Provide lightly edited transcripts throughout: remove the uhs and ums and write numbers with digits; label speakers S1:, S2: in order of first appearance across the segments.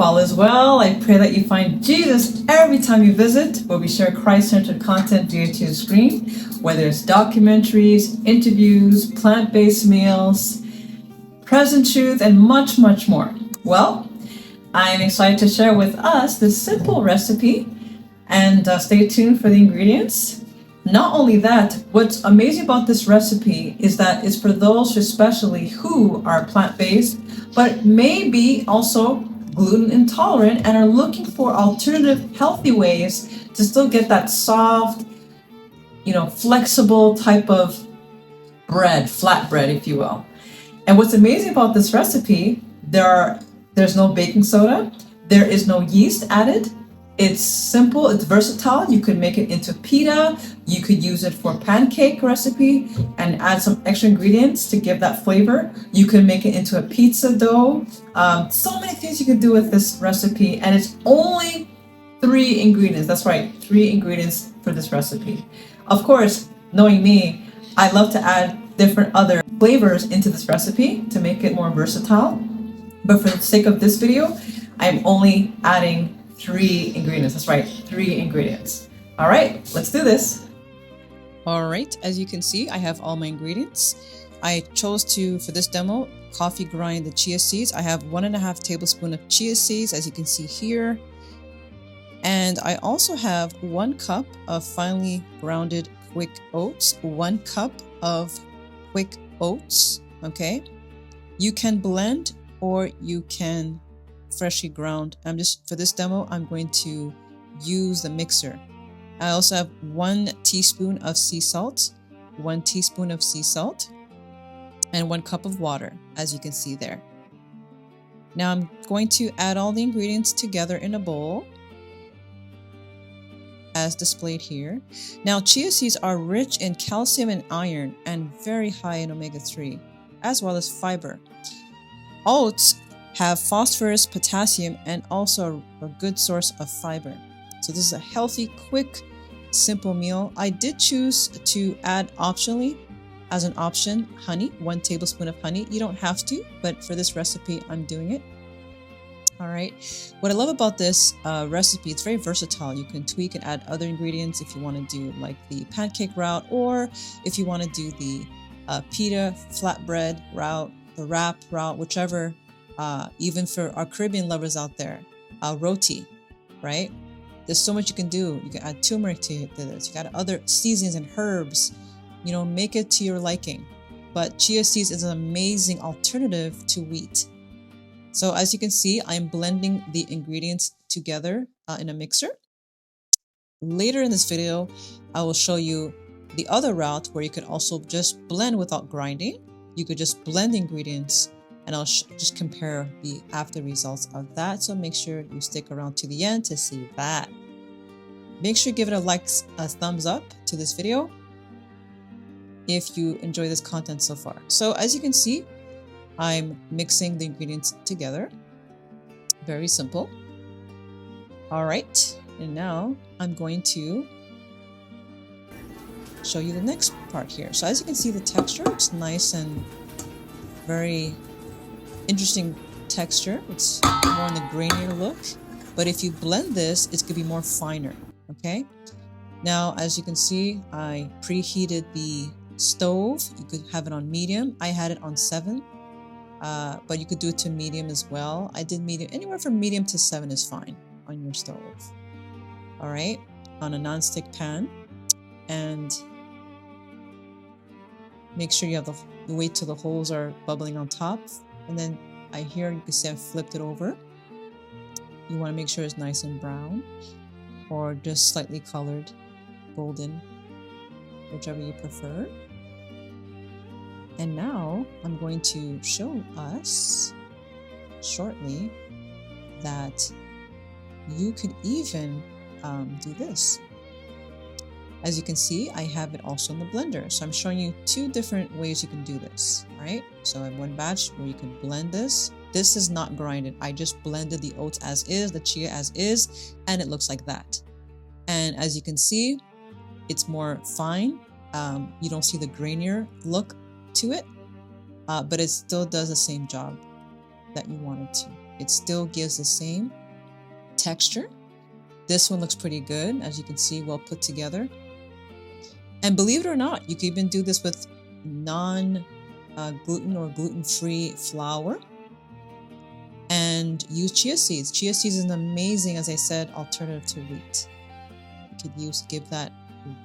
S1: all is well. I pray that you find Jesus every time you visit, where we share Christ-centered content via to your screen, whether it's documentaries, interviews, plant-based meals, present truth, and much, much more. Well, I'm excited to share with us this simple recipe, and stay tuned for the ingredients. Not only that, what's amazing about this recipe is that it's for those especially who are plant-based, but maybe also gluten intolerant and are looking for alternative healthy ways to still get that soft, flexible type of bread, flat bread, if you will. And what's amazing about this recipe, there's no baking soda, there is no yeast added. It's simple, it's versatile. You could make it into pita, you could use it for pancake recipe and add some extra ingredients to give that flavor. You could make it into a pizza dough. So many things you could do with this recipe, and it's only 3 ingredients. That's right, 3 ingredients for this recipe. Of course, knowing me, I love to add different other flavors into this recipe to make it more versatile. But for the sake of this video, I'm only adding 3 ingredients. That's right, 3 ingredients. All right, let's do this. All right, as you can see, I have all my ingredients. I chose to, for this demo, coffee grind the chia seeds. I have 1.5 tablespoons of chia seeds, as you can see here. And I also have 1 cup of finely grounded quick oats, 1 cup of quick oats, okay? You can blend or you can freshly ground. For this demo, I'm going to use the mixer. I also have 1 teaspoon of sea salt, 1 teaspoon of sea salt, and 1 cup of water, as you can see there. Now I'm going to add all the ingredients together in a bowl, as displayed here. Now, chia seeds are rich in calcium and iron and very high in omega-3, as well as fiber. Oats have phosphorus, potassium, and also a good source of fiber. So this is a healthy, quick, simple meal. I did choose to add optionally, as an option, honey, 1 tablespoon of honey. You don't have to, but for this recipe, I'm doing it. All right. What I love about this recipe, it's very versatile. You can tweak and add other ingredients if you want to do like the pancake route, or if you want to do the pita flatbread route, the wrap route, whichever. Even for our Caribbean lovers out there, roti, right? There's so much you can do. You can add turmeric to this. You got other seasonings and herbs. Make it to your liking. But chia seeds is an amazing alternative to wheat. So as you can see, I'm blending the ingredients together in a mixer. Later in this video, I will show you the other route where you could also just blend without grinding. You could just blend the ingredients, and I'll just compare the after results of that. So make sure you stick around to the end to see that. Make sure you give it a thumbs up to this video if you enjoy this content so far. So as you can see, I'm mixing the ingredients together. Very simple. All right, and now I'm going to show you the next part here. So as you can see, the texture, it's nice and very interesting texture. It's more in the grainier look, but if you blend this, it's gonna be more finer, okay? Now, as you can see, I preheated the stove. You could have it on medium. I had it on 7, but you could do it to medium as well. I did medium. Anywhere from medium to 7 is fine on your stove. All right, on a non-stick pan, and make sure you have the wait till the holes are bubbling on top. And then you can see I flipped it over. You want to make sure it's nice and brown, or just slightly colored, golden, whichever you prefer. And now I'm going to show us shortly that you could even do this. As you can see, I have it also in the blender. So I'm showing you 2 different ways you can do this, right? So I have 1 batch where you can blend this. This is not grinded. I just blended the oats as is, the chia as is, and it looks like that. And as you can see, it's more fine. You don't see the grainier look to it, but it still does the same job that you want it to. it still gives the same texture. This one looks pretty good, as you can see, well put together. And believe it or not, you can even do this with non-gluten or gluten-free flour and use chia seeds. Chia seeds is an amazing, as I said, alternative to wheat. You could give that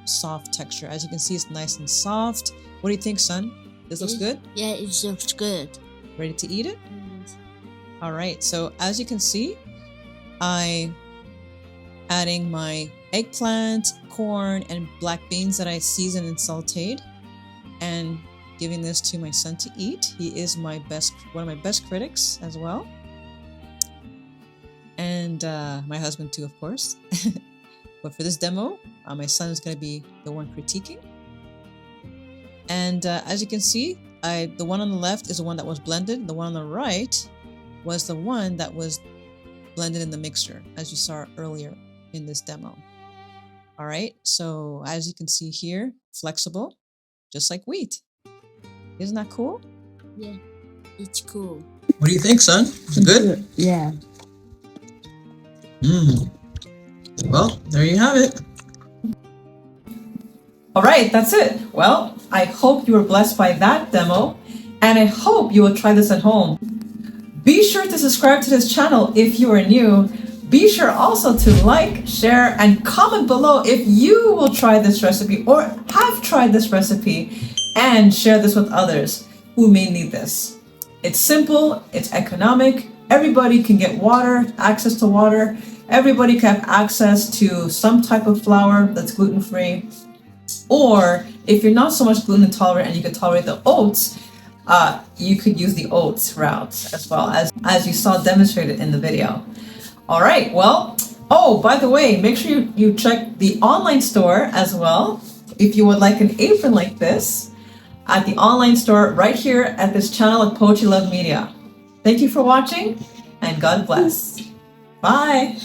S1: soft texture. As you can see, it's nice and soft. What do you think, son? This looks good?
S2: Yeah, it looks good.
S1: Ready to eat it?
S2: Yes.
S1: All right, so as you can see, I adding my eggplant, corn, and black beans that I seasoned and sauteed, and giving this to my son to eat. He is one of my best critics as well. And my husband too, of course. But for this demo, my son is going to be the one critiquing. And as you can see, the one on the left is the one that was blended. The one on the right was the one that was blended in the mixer, as you saw earlier in this demo. All right, so as you can see here, flexible, just like wheat. Isn't that cool?
S2: Yeah, it's cool.
S1: What do you think, son? Is it good?
S2: Yeah.
S1: Well, there you have it. All right, that's it. Well, I hope you were blessed by that demo, and I hope you will try this at home. Be sure to subscribe to this channel if you are new. Be sure also to like, share, and comment below if you will try this recipe or have tried this recipe, and share this with others who may need this. It's simple, it's economic, everybody can get water, access to water, everybody can have access to some type of flour that's gluten-free, or if you're not so much gluten intolerant and you can tolerate the oats, you could use the oats route as well, as you saw demonstrated in the video. All right, well, oh, by the way, make sure you check the online store as well if you would like an apron like this at the online store right here at this channel at Poetry Love Media. Thank you for watching, and God bless. Bye.